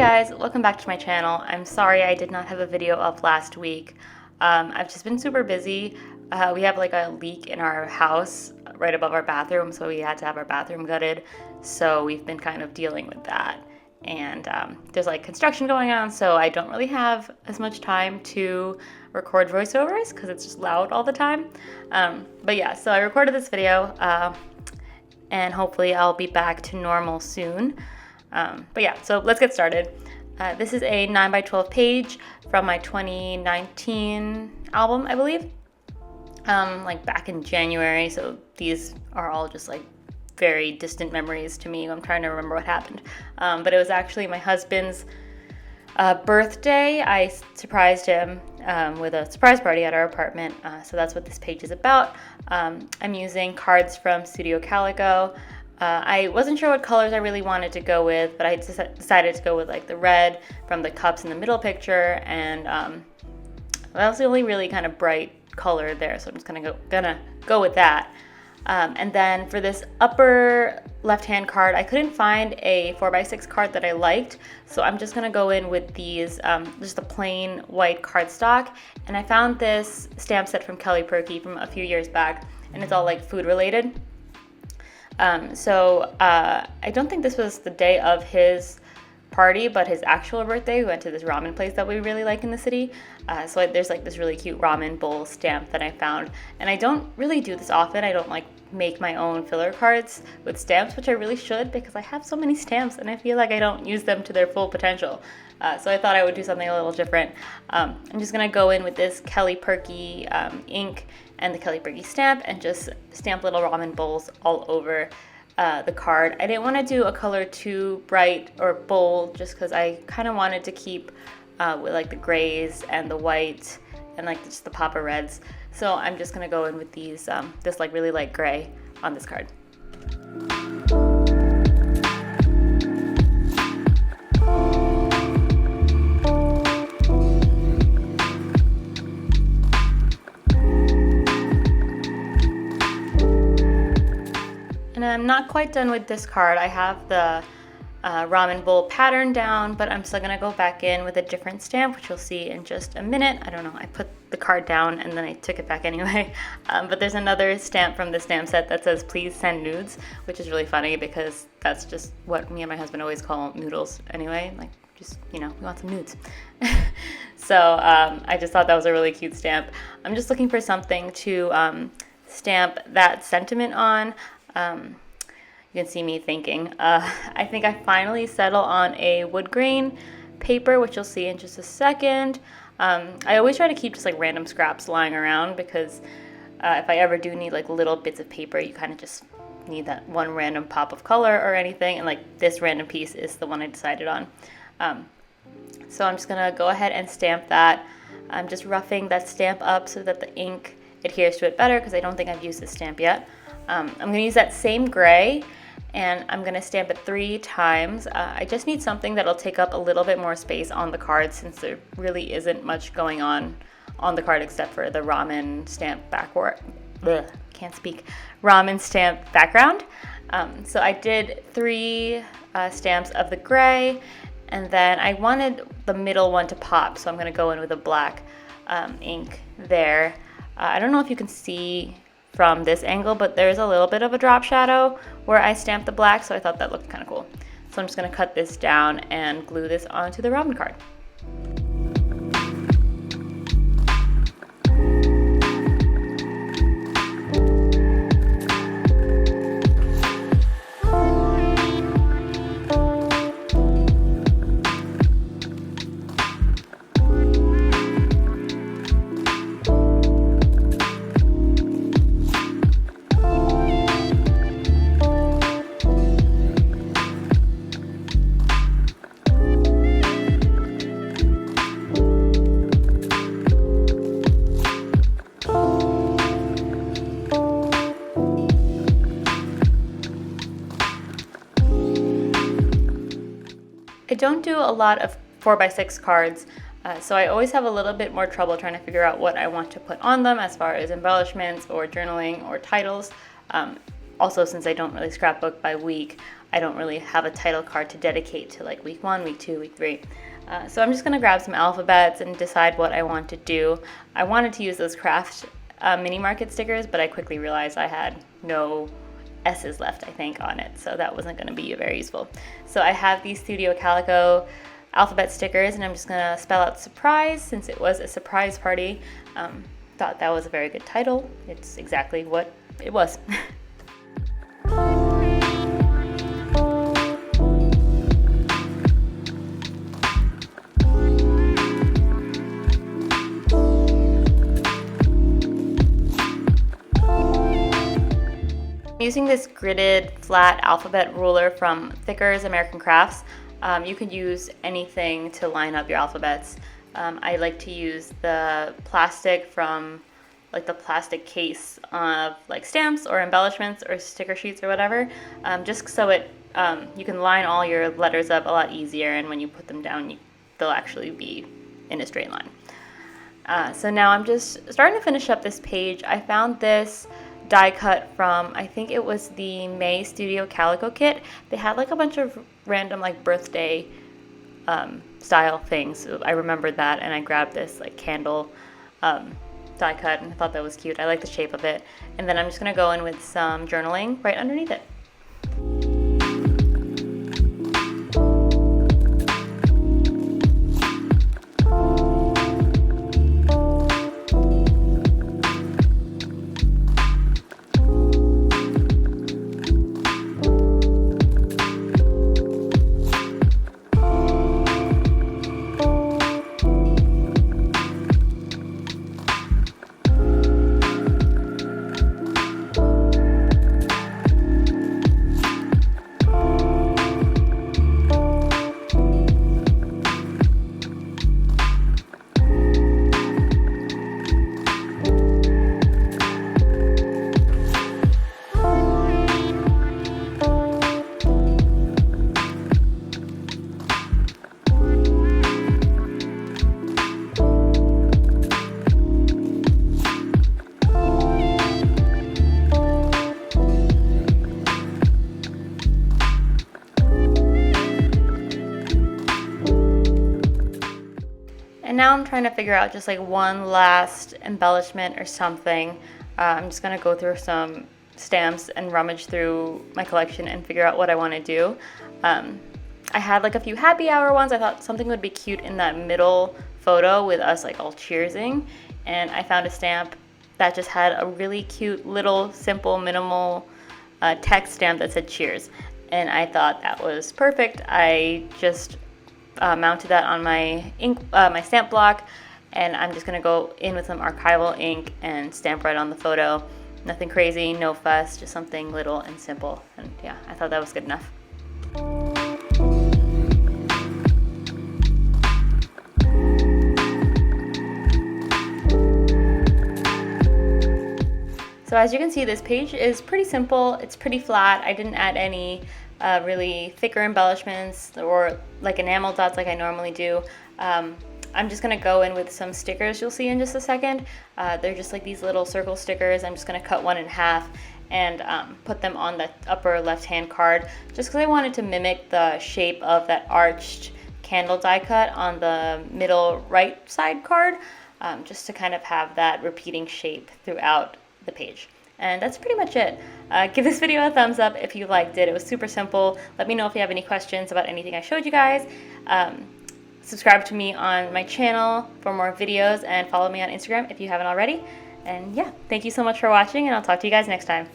guys, welcome back to my channel. I'm sorry I did not have a video up last week. I've just been super busy. We have like a leak in our house right above our bathroom, so we had to have our bathroom gutted. So we've been kind of dealing with that. And there's like construction going on, so I don't really have as much time to record voiceovers because it's just loud all the time. But yeah, so I recorded this video and hopefully I'll be back to normal soon. But yeah, so let's get started. This is a 9x12 page from my 2019 album, I believe, like back in January. So these are all just like very distant memories to me. I'm trying to remember what happened. But it was actually my husband's birthday. I surprised him with a surprise party at our apartment. So that's what this page is about. I'm using cards from Studio Calico. I wasn't sure what colors I really wanted to go with, but I decided to go with like the red from the cups in the middle picture, and that was the only really kind of bright color there, so I'm just gonna go with that. And then for this upper left-hand card, I couldn't find a 4x6 card that I liked, so I'm just gonna go in with these, just a plain white cardstock. And I found this stamp set from Kelly Perky from a few years back, and it's all like food related. I don't think this was the day of his party, but his actual birthday. We went to this ramen place that we really like in the city. So there's like this really cute ramen bowl stamp that I found. And I don't really do this often. I don't like make my own filler cards with stamps, which I really should because I have so many stamps and I feel like I don't use them to their full potential. So I thought I would do something a little different. I'm just gonna go in with this Kelly Perky ink and the Kelly Perky stamp and just stamp little ramen bowls all over the card. I didn't want to do a color too bright or bold just because I kind of wanted to keep with like the grays and the white and like just the pop of reds. So I'm just gonna go in with these this like really light gray on this card. And I'm not quite done with this card. I have the ramen bowl pattern down, but I'm still gonna go back in with a different stamp, which you'll see in just a minute. I don't know, I put the card down and then I took it back anyway. But there's another stamp from the stamp set that says, "Please send nudes," which is really funny because that's just what me and my husband always call noodles anyway. Like, just, you know, we want some nudes. So I just thought that was a really cute stamp. I'm just looking for something to stamp that sentiment on. You can see me thinking. I think I finally settle on a wood grain paper, which you'll see in just a second. I always try to keep just like random scraps lying around because if I ever do need like little bits of paper, you kind of just need that one random pop of color or anything, and like this random piece is the one I decided on. So I'm just gonna go ahead and stamp that. I'm just roughing that stamp up so that the ink adheres to it better because I don't think I've used this stamp yet. I'm going to use that same gray and I'm going to stamp it 3 times. I just need something that'll take up a little bit more space on the card since there really isn't much going on the card except for the ramen stamp ramen stamp background. So I did 3 stamps of the gray, and then I wanted the middle one to pop, so I'm going to go in with a black ink there. I don't know if you can see from this angle, but there's a little bit of a drop shadow where I stamped the black, so I thought that looked kind of cool. So I'm just gonna cut this down and glue this onto the ramen card. I don't do a lot of 4x6 cards, so I always have a little bit more trouble trying to figure out what I want to put on them as far as embellishments or journaling or titles. Also, since I don't really scrapbook by week, I don't really have a title card to dedicate to like week 1, week 2, week 3. So I'm just going to grab some alphabets and decide what I want to do. I wanted to use those craft mini market stickers, but I quickly realized I had no S's left, I think, on it, so that wasn't going to be very useful. So I have these Studio Calico alphabet stickers, and I'm just going to spell out surprise since it was a surprise party. Thought that was a very good title. It's exactly what it was. Using this gridded flat alphabet ruler from Thicker's American Crafts, you could use anything to line up your alphabets. I like to use the plastic from like the plastic case of like stamps or embellishments or sticker sheets or whatever, just so you can line all your letters up a lot easier, and when you put them down they'll actually be in a straight line. So now I'm just starting to finish up this page. I found this die cut from, I think it was the May Studio Calico kit. They had like a bunch of random like birthday style things. So I remembered that, and I grabbed this like candle die cut, and I thought that was cute. I like the shape of it. And then I'm just gonna go in with some journaling right underneath it. And now I'm trying to figure out just like one last embellishment or something. I'm just gonna go through some stamps and rummage through my collection and figure out what I want to do. I had like a few happy hour ones. I thought something would be cute in that middle photo with us like all cheersing, and I found a stamp that just had a really cute little simple minimal text stamp that said cheers, and I thought that was perfect. I just mounted that on my my stamp block, and I'm just gonna go in with some archival ink and stamp right on the photo. Nothing crazy, no fuss, just something little and simple. And yeah, I thought that was good enough. So as you can see, this page is pretty simple. It's pretty flat. I didn't add any really thicker embellishments or like enamel dots like I normally do. I'm just gonna go in with some stickers you'll see in just a second. They're just like these little circle stickers. I'm just gonna cut one in half and put them on the upper left-hand card, just because I wanted to mimic the shape of that arched candle die cut on the middle right side card, just to kind of have that repeating shape throughout the page. And that's pretty much it. Give this video a thumbs up if you liked it. It was super simple. Let me know if you have any questions about anything I showed you guys. Subscribe to me on my channel for more videos, and follow me on Instagram if you haven't already. And yeah, thank you so much for watching, and I'll talk to you guys next time.